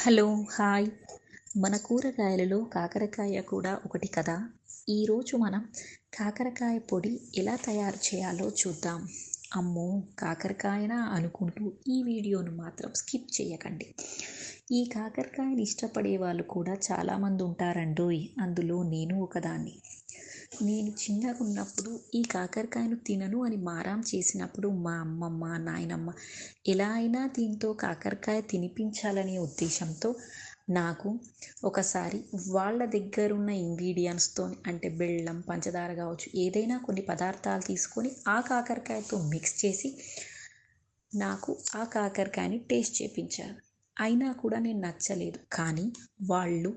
Hello, hi. మన కూరగాయలలో కాకరకాయ కూడా ఒకటి కదా. ఈరోజు మనం కాకరకాయ పొడి ఎలా తయారు చేయాలో చూద్దాం. అమ్మో, కాకరకాయనా అనుకుంటూ ఈ వీడియోను మాత్రం స్కిప్ చేయకండి. ఈ కాకరకాయని ఇష్టపడే వాళ్ళు కూడా చాలామంది ఉంటారండోయ్. అందులో నేను ఒకదాన్ని. నేను చిన్నగా ఉన్నప్పుడు ఈ కాకరకాయను తినను అని మారం చేసినప్పుడు మా అమ్మమ్మ, నాయనమ్మ ఎలా అయినా దీంతో కాకరకాయ తినిపించాలనే ఉద్దేశంతో నాకు ఒకసారి వాళ్ళ దగ్గరున్న ఇంగ్రీడియంట్స్తో, అంటే బెల్లం, పంచదార కావచ్చు, ఏదైనా కొన్ని పదార్థాలు తీసుకొని ఆ కాకరకాయతో మిక్స్ చేసి నాకు ఆ కాకరకాయని టేస్ట్ చేపించారు. అయినా కూడా నేను నచ్చలేదు. కానీ వాళ్ళు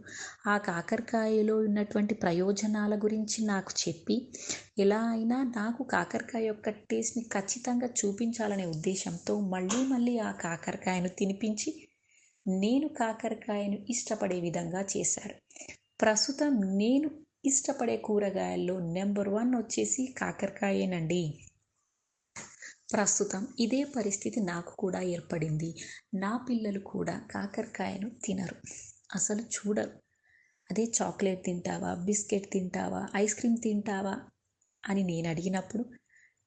ఆ కాకరకాయలో ఉన్నటువంటి ప్రయోజనాల గురించి నాకు చెప్పి ఎలా అయినా నాకు కాకరకాయ యొక్క టేస్ట్ని ఖచ్చితంగా చూపించాలనే ఉద్దేశంతో మళ్ళీ మళ్ళీ ఆ కాకరకాయను తినిపించి నేను కాకరకాయను ఇష్టపడే విధంగా చేశారు. ప్రస్తుతం నేను ఇష్టపడే కూరగాయల్లో నెంబర్ 1 వచ్చేసి కాకరకాయేనండి. ప్రస్తుతం ఇదే పరిస్థితి నాకు కూడా ఏర్పడింది. నా పిల్లలు కూడా కాకరకాయను తినరు, అసలు చూడరు. అదే చాక్లెట్ తింటావా, బిస్కెట్ తింటావా, ఐస్ క్రీమ్ తింటావా అని నేను అడిగినప్పుడు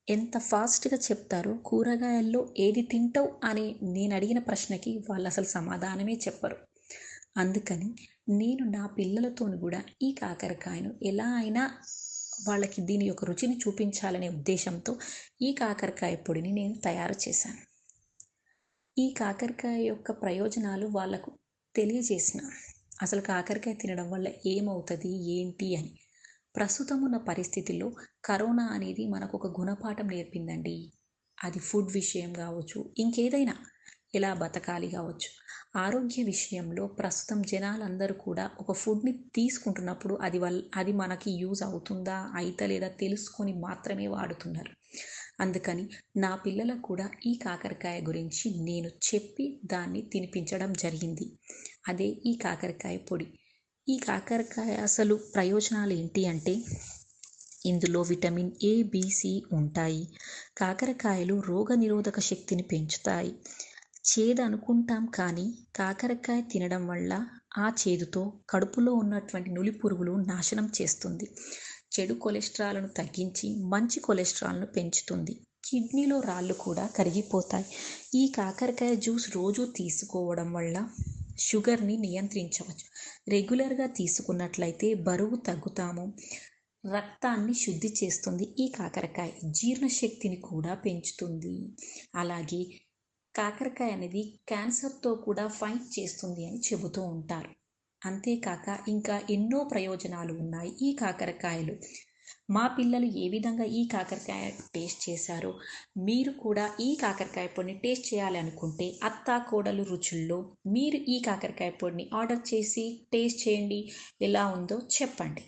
ఎంత ఫాస్ట్గా చెప్తారో, కూరగాయల్లో ఏది తింటావు అని నేను అడిగిన ప్రశ్నకి వాళ్ళు అసలు సమాధానమే చెప్పరు. అందుకని నేను నా పిల్లలతో కూడా ఈ కాకరకాయను ఎలా అయినా వాళ్ళకి దీని యొక్క రుచిని చూపించాలనే ఉద్దేశంతో ఈ కాకరకాయ పొడిని నేను తయారు చేశాను. ఈ కాకరకాయ యొక్క ప్రయోజనాలు వాళ్ళకు తెలియజేసిన, అసలు కాకరకాయ తినడం వల్ల ఏమవుతుంది ఏంటి అని. ప్రస్తుతం ఉన్న పరిస్థితుల్లో కరోనా అనేది మనకు ఒక గుణపాఠం నేర్పిందండి. అది ఫుడ్ విషయం కావచ్చు, ఇంకేదైనా ఎలా బతకాలి కావచ్చు. ఆరోగ్య విషయంలో ప్రస్తుతం జనాలందరూ కూడా ఒక ఫుడ్ని తీసుకుంటున్నప్పుడు అది మనకి యూజ్ అవుతుందా అయితలేదా తెలుసుకొని మాత్రమే వాడుతున్నారు. అందుకని నా పిల్లలకు కూడా ఈ కాకరకాయ గురించి నేను చెప్పి దాన్ని తినిపించడం జరిగింది. అదే ఈ కాకరకాయ పొడి. ఈ కాకరకాయ అసలు ప్రయోజనాలు ఏంటి అంటే, ఇందులో విటమిన్ ఏ, బి, సి ఉంటాయి. కాకరకాయలు రోగనిరోధక శక్తిని పెంచుతాయి. చేదు అనుకుంటాం, కానీ కాకరకాయ తినడం వల్ల ఆ చేదుతో కడుపులో ఉన్నటువంటి నులి పురుగులు నాశనం చేస్తుంది. చెడు కొలెస్ట్రాల్ను తగ్గించి మంచి కొలెస్ట్రాల్ను పెంచుతుంది. కిడ్నీలో రాళ్ళు కూడా కరిగిపోతాయి. ఈ కాకరకాయ జ్యూస్ రోజు తీసుకోవడం వల్ల షుగర్ని నియంత్రించవచ్చు. రెగ్యులర్గా తీసుకున్నట్లయితే బరువు తగ్గుతాము. రక్తాన్ని శుద్ధి చేస్తుంది. ఈ కాకరకాయ జీర్ణశక్తిని కూడా పెంచుతుంది. అలాగే కాకరకాయ అనేది క్యాన్సర్తో కూడా ఫైట్ చేస్తుంది అని చెబుతూ ఉంటారు. అంతేకాక ఇంకా ఎన్నో ప్రయోజనాలు ఉన్నాయి ఈ కాకరకాయలు. మా పిల్లలు ఏ విధంగా ఈ కాకరకాయ టేస్ట్ చేశారో మీరు కూడా ఈ కాకరకాయ పొడిని టేస్ట్ చేయాలి అనుకుంటే అత్తా కోడలు రుచుల్లో మీరు ఈ కాకరకాయ పొడిని ఆర్డర్ చేసి టేస్ట్ చేయండి. ఎలా ఉందో చెప్పండి.